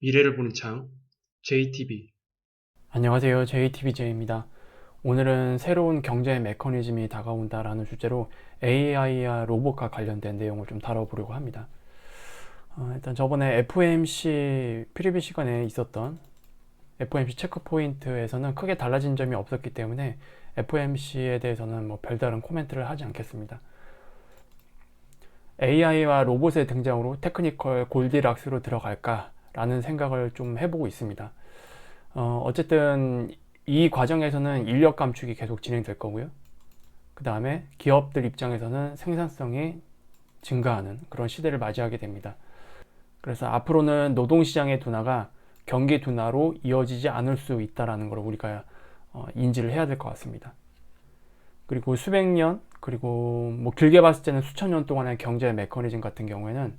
미래를 보는 창, JTB. 안녕하세요. JTBJ입니다. 오늘은 새로운 경제 메커니즘이 다가온다라는 주제로 AI와 로봇과 관련된 내용을 좀 다뤄보려고 합니다. 일단 저번에 FOMC 프리뷰 시간에 있었던 FOMC 체크포인트에서는 크게 달라진 점이 없었기 때문에 FOMC에 대해서는 뭐 별다른 코멘트를 하지 않겠습니다. AI와 로봇의 등장으로 테크니컬 골디락스로 들어갈까라는 생각을 좀 해보고 있습니다. 어쨌든 이 과정에서는 인력 감축이 계속 진행될 거고요. 그 다음에 기업들 입장에서는 생산성이 증가하는 그런 시대를 맞이하게 됩니다. 그래서 앞으로는 노동시장의 둔화가 경기 둔화로 이어지지 않을 수 있다는 걸 우리가 인지를 해야 될 것 같습니다. 그리고 수백 년, 그리고 뭐 길게 봤을 때는 수천 년 동안의 경제 메커니즘 같은 경우에는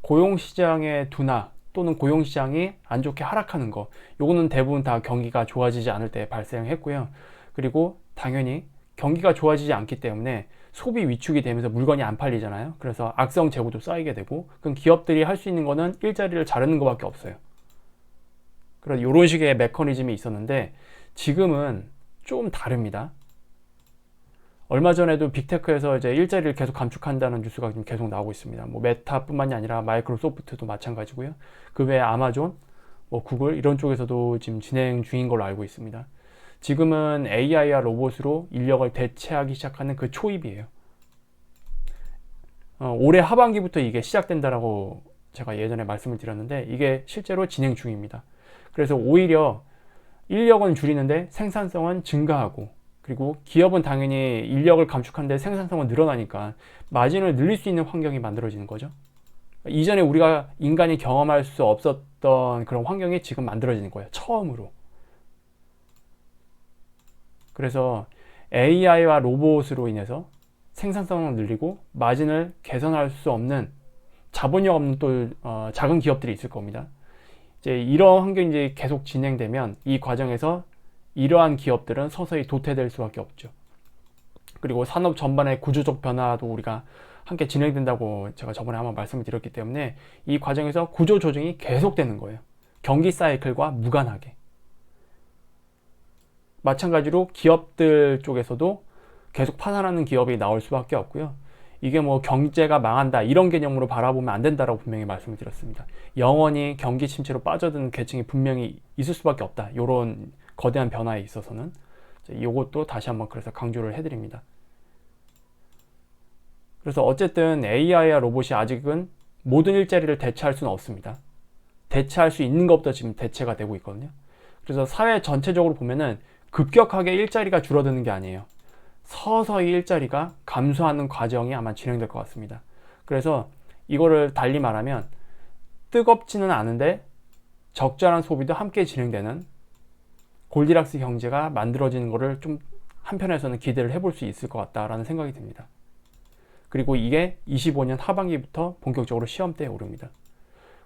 고용시장의 둔화 또는 고용시장이 안 좋게 하락하는 거, 요거는 대부분 다 경기가 좋아지지 않을 때 발생했고요. 그리고 당연히 경기가 좋아지지 않기 때문에 소비 위축이 되면서 물건이 안 팔리잖아요. 그래서 악성 재고도 쌓이게 되고, 그럼 기업들이 할 수 있는 거는 일자리를 자르는 것밖에 없어요. 그래서 이런 식의 메커니즘이 있었는데 지금은 좀 다릅니다. 얼마 전에도 빅테크에서 이제 일자리를 계속 감축한다는 뉴스가 지금 계속 나오고 있습니다. 뭐 메타뿐만이 아니라 마이크로소프트도 마찬가지고요. 그 외에 아마존, 뭐 구글 이런 쪽에서도 지금 진행 중인 걸로 알고 있습니다. 지금은 AI와 로봇으로 인력을 대체하기 시작하는 그 초입이에요. 올해 하반기부터 이게 시작된다라고 제가 예전에 말씀을 드렸는데 이게 실제로 진행 중입니다. 그래서 오히려 인력은 줄이는데 생산성은 증가하고, 그리고 기업은 당연히 인력을 감축하는데 생산성은 늘어나니까 마진을 늘릴 수 있는 환경이 만들어지는 거죠. 이전에 우리가 인간이 경험할 수 없었던 그런 환경이 지금 만들어지는 거예요. 처음으로. 그래서 AI와 로봇으로 인해서 생산성을 늘리고 마진을 개선할 수 없는 자본력 없는 또 작은 기업들이 있을 겁니다. 이제 이런 환경이 이제 계속 진행되면 이 과정에서 이러한 기업들은 서서히 도태될 수밖에 없죠. 그리고 산업 전반의 구조적 변화도 우리가 함께 진행된다고 제가 저번에 한번 말씀을 드렸기 때문에 이 과정에서 구조 조정이 계속되는 거예요. 경기 사이클과 무관하게. 마찬가지로 기업들 쪽에서도 계속 파산하는 기업이 나올 수밖에 없고요. 이게 뭐 경제가 망한다 이런 개념으로 바라보면 안 된다라고 분명히 말씀을 드렸습니다. 영원히 경기 침체로 빠져드는 계층이 분명히 있을 수밖에 없다. 이런 거대한 변화에 있어서는 이것도 다시 한번 그래서 강조를 해드립니다. 그래서 어쨌든 AI와 로봇이 아직은 모든 일자리를 대체할 수는 없습니다. 대체할 수 있는 것부터 지금 대체가 되고 있거든요. 그래서 사회 전체적으로 보면은 급격하게 일자리가 줄어드는 게 아니에요. 서서히 일자리가 감소하는 과정이 아마 진행될 것 같습니다. 그래서 이거를 달리 말하면 뜨겁지는 않은데 적절한 소비도 함께 진행되는 골디락스 경제가 만들어지는 것을 좀 한편에서는 기대를 해볼 수 있을 것 같다라는 생각이 듭니다. 그리고 이게 25년 하반기부터 본격적으로 시험대에 오릅니다.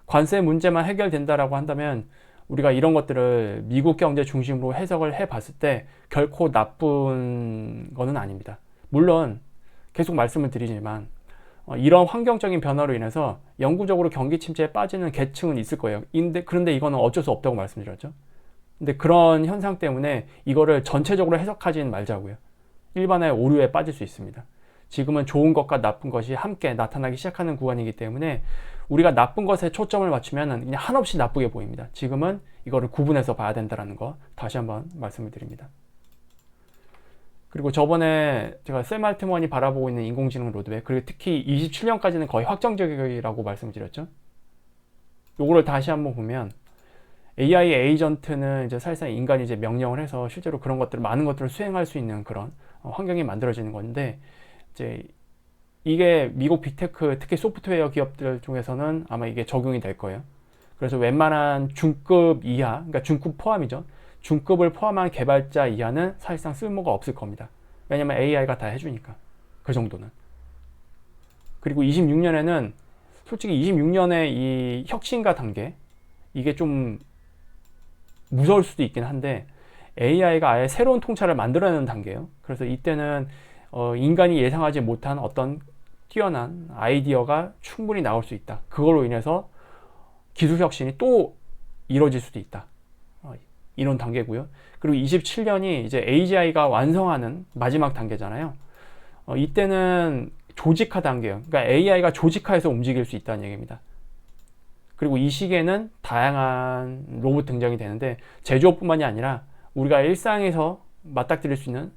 관세 문제만 해결된다라고 한다면 우리가 이런 것들을 미국 경제 중심으로 해석을 해봤을 때 결코 나쁜 거는 아닙니다. 물론 계속 말씀을 드리지만 이런 환경적인 변화로 인해서 영구적으로 경기 침체에 빠지는 계층은 있을 거예요. 그런데 이거는 어쩔 수 없다고 말씀드렸죠. 근데 그런 현상 때문에 이거를 전체적으로 해석하지는 말자고요. 일반화의 오류에 빠질 수 있습니다. 지금은 좋은 것과 나쁜 것이 함께 나타나기 시작하는 구간이기 때문에 우리가 나쁜 것에 초점을 맞추면 그냥 한없이 나쁘게 보입니다. 지금은 이거를 구분해서 봐야 된다는 거 다시 한번 말씀을 드립니다. 그리고 저번에 제가 샘 알트먼이 바라보고 있는 인공지능 로드맵, 그리고 특히 27년까지는 거의 확정적이라고 말씀을 드렸죠. 요거를 다시 한번 보면 AI 에이전트는 이제 사실상 인간이 이제 명령을 해서 실제로 그런 것들 많은 것들을 수행할 수 있는 그런 환경이 만들어지는 건데, 이제 이게 미국 빅테크 특히 소프트웨어 기업들 중에서는 아마 이게 적용이 될 거예요. 그래서 웬만한 중급 이하, 그러니까 중급 포함이죠. 중급을 포함한 개발자 이하는 사실상 쓸모가 없을 겁니다. 왜냐면 AI가 다 해주니까. 그 정도는. 그리고 26년에는 솔직히 26년의 이 혁신가 단계, 이게 좀 무서울 수도 있긴 한데 AI가 아예 새로운 통찰을 만들어내는 단계예요. 그래서 이때는 인간이 예상하지 못한 어떤 뛰어난 아이디어가 충분히 나올 수 있다. 그걸로 인해서 기술 혁신이 또 이루어질 수도 있다. 이런 단계고요. 그리고 27년이 이제 AGI가 완성하는 마지막 단계잖아요. 이때는 조직화 단계예요. 그러니까 AI가 조직화해서 움직일 수 있다는 얘기입니다. 그리고 이 시기에는 다양한 로봇 등장이 되는데 제조업뿐만이 아니라 우리가 일상에서 맞닥뜨릴 수 있는,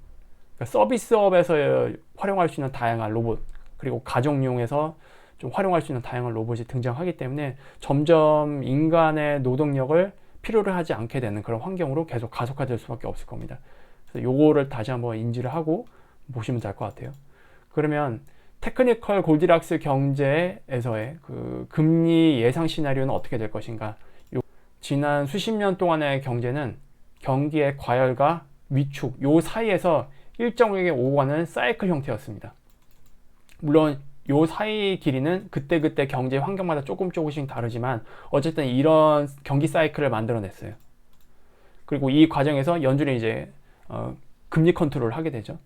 그러니까 서비스업에서 활용할 수 있는 다양한 로봇, 그리고 가정용에서 좀 활용할 수 있는 다양한 로봇이 등장하기 때문에 점점 인간의 노동력을 필요로 하지 않게 되는 그런 환경으로 계속 가속화될 수밖에 없을 겁니다. 그래서 요거를 다시 한번 인지를 하고 보시면 될 것 같아요. 그러면 테크니컬 골디락스 경제에서의 그 금리 예상 시나리오는 어떻게 될 것인가? 지난 수십 년 동안의 경제는 경기의 과열과 위축 요 사이에서 일정하게 오고 가는 사이클 형태였습니다. 물론 요 사이 길이는 그때그때 경제 환경마다 조금씩 다르지만 어쨌든 이런 경기 사이클을 만들어냈어요. 그리고 이 과정에서 연준이 이제 금리 컨트롤을 하게 되죠.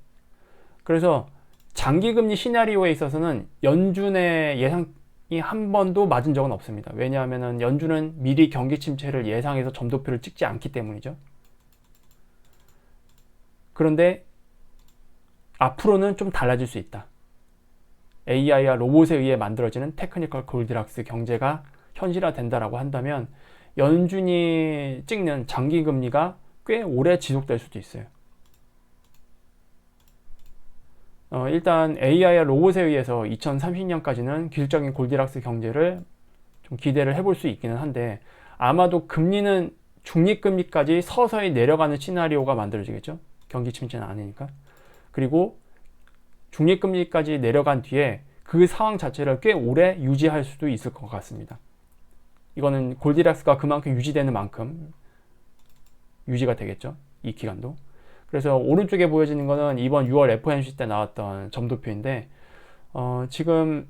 그래서 장기금리 시나리오에 있어서는 연준의 예상이 한 번도 맞은 적은 없습니다. 왜냐하면 연준은 미리 경기 침체를 예상해서 점도표를 찍지 않기 때문이죠. 그런데 앞으로는 좀 달라질 수 있다. AI와 로봇에 의해 만들어지는 테크니컬 골디락스 경제가 현실화된다라고 한다면 연준이 찍는 장기금리가 꽤 오래 지속될 수도 있어요. 일단 AI와 로봇에 의해서 2030년까지는 기술적인 골디락스 경제를 좀 기대를 해볼 수 있기는 한데 아마도 금리는 중립금리까지 서서히 내려가는 시나리오가 만들어지겠죠. 경기 침체는 아니니까. 그리고 중립금리까지 내려간 뒤에 그 상황 자체를 꽤 오래 유지할 수도 있을 것 같습니다. 이거는 골디락스가 그만큼 유지되는 만큼 유지가 되겠죠. 이 기간도. 그래서 오른쪽에 보여지는 거는 이번 6월 FOMC 때 나왔던 점도표인데 지금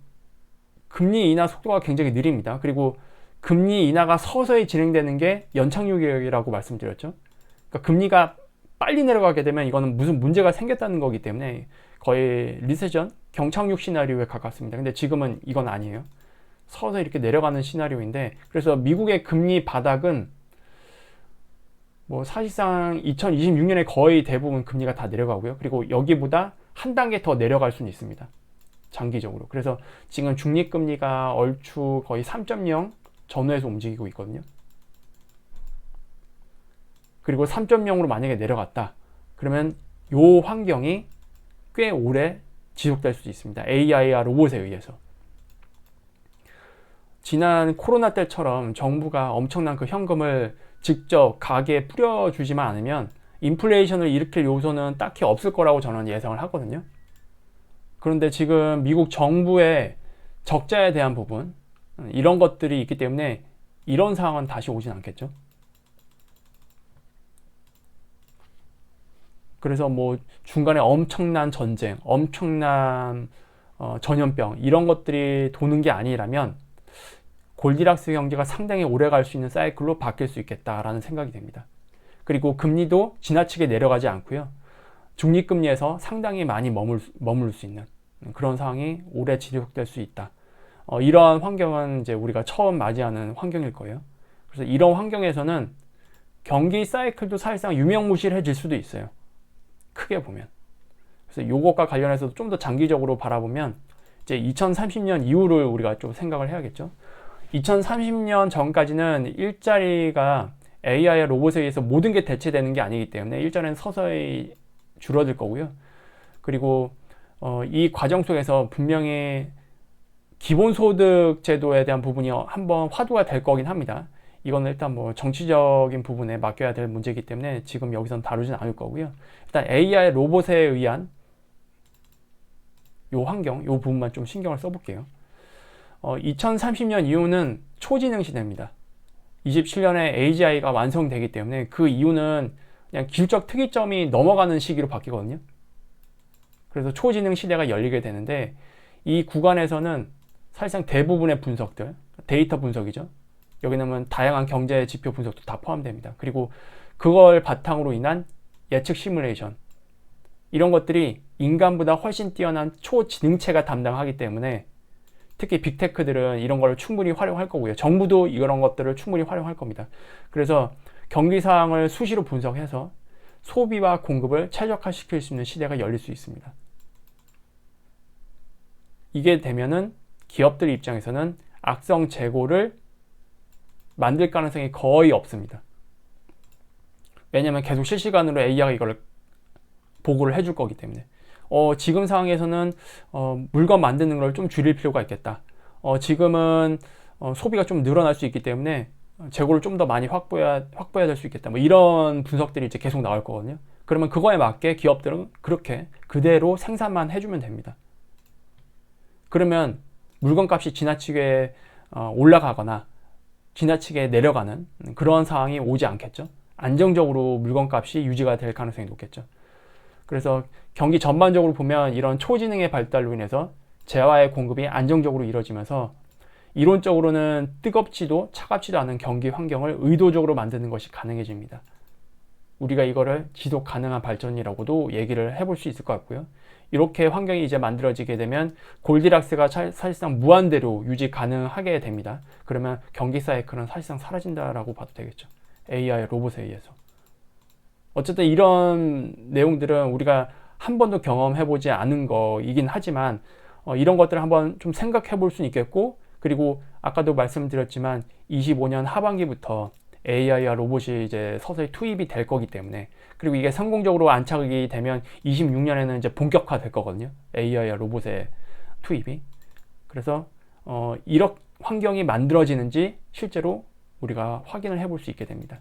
금리 인하 속도가 굉장히 느립니다. 그리고 금리 인하가 서서히 진행되는 게 연착륙이라고 말씀드렸죠. 그러니까 금리가 빨리 내려가게 되면 이거는 무슨 문제가 생겼다는 거기 때문에 거의 리세션, 경착륙 시나리오에 가깝습니다. 근데 지금은 이건 아니에요. 서서히 이렇게 내려가는 시나리오인데 그래서 미국의 금리 바닥은 뭐 사실상 2026년에 거의 대부분 금리가 다 내려가고요. 그리고 여기보다 한 단계 더 내려갈 수는 있습니다. 장기적으로. 그래서 지금 중립금리가 얼추 거의 3.0 전후에서 움직이고 있거든요. 그리고 3.0으로 만약에 내려갔다. 그러면 이 환경이 꽤 오래 지속될 수도 있습니다. AI와 로봇에 의해서. 지난 코로나 때처럼 정부가 엄청난 그 현금을 직접 가게에 뿌려주지만 않으면 인플레이션을 일으킬 요소는 딱히 없을 거라고 저는 예상을 하거든요. 그런데 지금 미국 정부의 적자에 대한 부분, 이런 것들이 있기 때문에 이런 상황은 다시 오진 않겠죠. 그래서 뭐 중간에 엄청난 전쟁, 엄청난 전염병 이런 것들이 도는 게 아니라면 골디락스 경제가 상당히 오래 갈 수 있는 사이클로 바뀔 수 있겠다라는 생각이 됩니다. 그리고 금리도 지나치게 내려가지 않고요. 중립금리에서 상당히 많이 머물 수 있는 그런 상황이 오래 지속될 수 있다. 이러한 환경은 이제 우리가 처음 맞이하는 환경일 거예요. 그래서 이런 환경에서는 경기 사이클도 사실상 유명무실해질 수도 있어요. 크게 보면. 그래서 이것과 관련해서도 좀 더 장기적으로 바라보면 이제 2030년 이후를 우리가 좀 생각을 해야겠죠. 2030년 전까지는 일자리가 AI와 로봇에 의해서 모든 게 대체되는 게 아니기 때문에 일자리는 서서히 줄어들 거고요. 그리고 이 과정 속에서 분명히 기본소득 제도에 대한 부분이 한번 화두가 될 거긴 합니다. 이거는 일단 뭐 정치적인 부분에 맡겨야 될 문제이기 때문에 지금 여기서는 다루진 않을 거고요. 일단 AI 로봇에 의한 요 환경, 요 부분만 좀 신경을 써볼게요. 2030년 이후는 초지능 시대입니다. 27년에 AGI가 완성되기 때문에 그 이후는 그냥 기술적 특이점이 넘어가는 시기로 바뀌거든요. 그래서 초지능 시대가 열리게 되는데 이 구간에서는 사실상 대부분의 분석들, 데이터 분석이죠. 여기는 다양한 경제 지표 분석도 다 포함됩니다. 그리고 그걸 바탕으로 인한 예측 시뮬레이션 이런 것들이 인간보다 훨씬 뛰어난 초지능체가 담당하기 때문에 특히 빅테크들은 이런 걸 충분히 활용할 거고요. 정부도 이런 것들을 충분히 활용할 겁니다. 그래서 경기 상황을 수시로 분석해서 소비와 공급을 최적화시킬 수 있는 시대가 열릴 수 있습니다. 이게 되면은 기업들 입장에서는 악성 재고를 만들 가능성이 거의 없습니다. 왜냐면 계속 실시간으로 AI가 이걸 보고를 해줄 거기 때문에 지금 상황에서는 물건 만드는 걸 좀 줄일 필요가 있겠다. 지금은 소비가 좀 늘어날 수 있기 때문에 재고를 좀 더 많이 확보해야 될 수 있겠다. 뭐 이런 분석들이 이제 계속 나올 거거든요. 그러면 그거에 맞게 기업들은 그렇게 그대로 생산만 해주면 됩니다. 그러면 물건값이 지나치게 올라가거나 지나치게 내려가는 그런 상황이 오지 않겠죠. 안정적으로 물건값이 유지가 될 가능성이 높겠죠. 그래서 경기 전반적으로 보면 이런 초지능의 발달로 인해서 재화의 공급이 안정적으로 이루어지면서 이론적으로는 뜨겁지도 차갑지도 않은 경기 환경을 의도적으로 만드는 것이 가능해집니다. 우리가 이거를 지속 가능한 발전이라고도 얘기를 해볼 수 있을 것 같고요. 이렇게 환경이 이제 만들어지게 되면 골디락스가 사실상 무한대로 유지 가능하게 됩니다. 그러면 경기 사이클은 사실상 사라진다라고 봐도 되겠죠. AI 로봇에 의해서. 어쨌든 이런 내용들은 우리가 한 번도 경험해보지 않은 거이긴 하지만 이런 것들을 한번 좀 생각해 볼 수는 있겠고, 그리고 아까도 말씀드렸지만 25년 하반기부터 AI와 로봇이 이제 서서히 투입이 될 거기 때문에, 그리고 이게 성공적으로 안착이 되면 26년에는 이제 본격화 될 거거든요. AI와 로봇의 투입이. 그래서 이런 환경이 만들어지는지 실제로 우리가 확인을 해볼 수 있게 됩니다.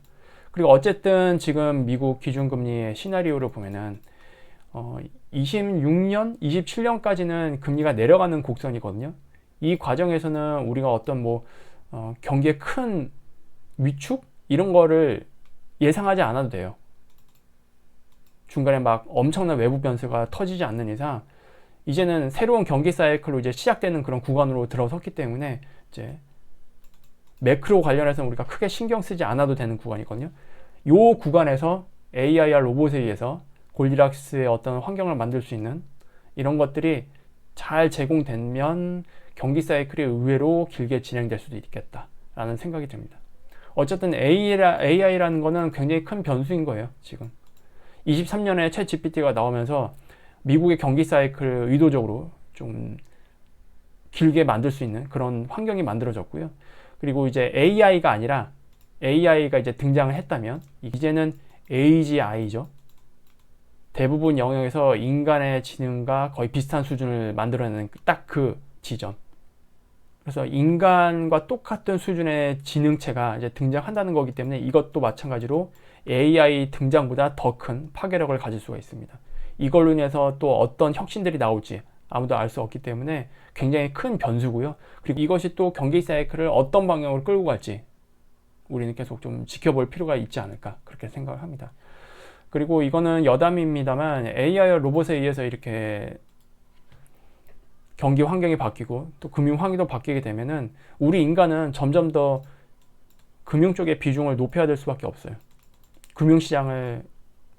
그리고 어쨌든 지금 미국 기준금리의 시나리오를 보면은 26년, 27년까지는 금리가 내려가는 곡선이거든요. 이 과정에서는 우리가 어떤 경기의 큰 위축? 이런 거를 예상하지 않아도 돼요. 중간에 막 엄청난 외부 변수가 터지지 않는 이상 이제는 새로운 경기 사이클로 이제 시작되는 그런 구간으로 들어섰기 때문에 이제 매크로 관련해서는 우리가 크게 신경 쓰지 않아도 되는 구간이거든요. 이 구간에서 AI와 로봇에 의해서 골디락스의 어떤 환경을 만들 수 있는 이런 것들이 잘 제공되면 경기 사이클이 의외로 길게 진행될 수도 있겠다라는 생각이 듭니다. 어쨌든 AI라는 거는 굉장히 큰 변수인 거예요. 지금 23년에 챗 GPT가 나오면서 미국의 경기 사이클을 의도적으로 좀 길게 만들 수 있는 그런 환경이 만들어졌고요. 그리고 이제 AI가 아니라 AI가 이제 등장을 했다면 이제는 AGI죠. 대부분 영역에서 인간의 지능과 거의 비슷한 수준을 만들어내는 딱 그 지점. 그래서 인간과 똑같은 수준의 지능체가 이제 등장한다는 거기 때문에 이것도 마찬가지로 AI 등장보다 더 큰 파괴력을 가질 수가 있습니다. 이걸로 인해서 또 어떤 혁신들이 나올지 아무도 알 수 없기 때문에 굉장히 큰 변수고요. 그리고 이것이 또 경기 사이클을 어떤 방향으로 끌고 갈지 우리는 계속 좀 지켜볼 필요가 있지 않을까 그렇게 생각을 합니다. 그리고 이거는 여담입니다만 AI와 로봇에 의해서 이렇게 경기 환경이 바뀌고 또 금융 환경도 바뀌게 되면은 우리 인간은 점점 더 금융 쪽의 비중을 높여야 될 수밖에 없어요. 금융시장을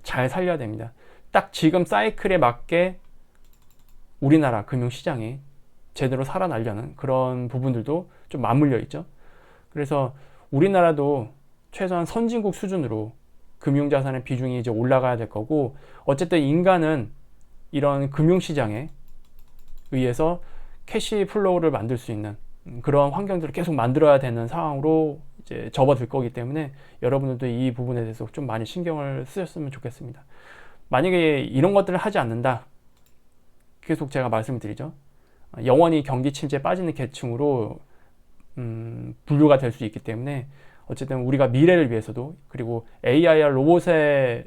잘 살려야 됩니다. 딱 지금 사이클에 맞게 우리나라 금융시장이 제대로 살아나려는 그런 부분들도 좀 맞물려 있죠. 그래서 우리나라도 최소한 선진국 수준으로 금융자산의 비중이 이제 올라가야 될 거고, 어쨌든 인간은 이런 금융시장에 의해서 캐시 플로우를 만들 수 있는 그런 환경들을 계속 만들어야 되는 상황으로 이제 접어들 거기 때문에 여러분들도 이 부분에 대해서 좀 많이 신경을 쓰셨으면 좋겠습니다. 만약에 이런 것들을 하지 않는다, 계속 제가 말씀을 드리죠. 영원히 경기 침체에 빠지는 계층으로 분류가 될 수 있기 때문에 어쨌든 우리가 미래를 위해서도, 그리고 AI와 로봇의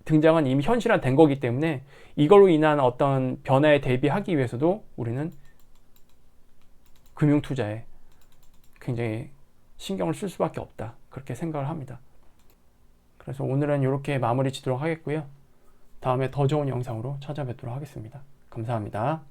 등장은 이미 현실화된 거기 때문에 이걸로 인한 어떤 변화에 대비하기 위해서도 우리는 금융투자에 굉장히 신경을 쓸 수밖에 없다 그렇게 생각을 합니다. 그래서 오늘은 이렇게 마무리 짓도록 하겠고요. 다음에 더 좋은 영상으로 찾아뵙도록 하겠습니다. 감사합니다.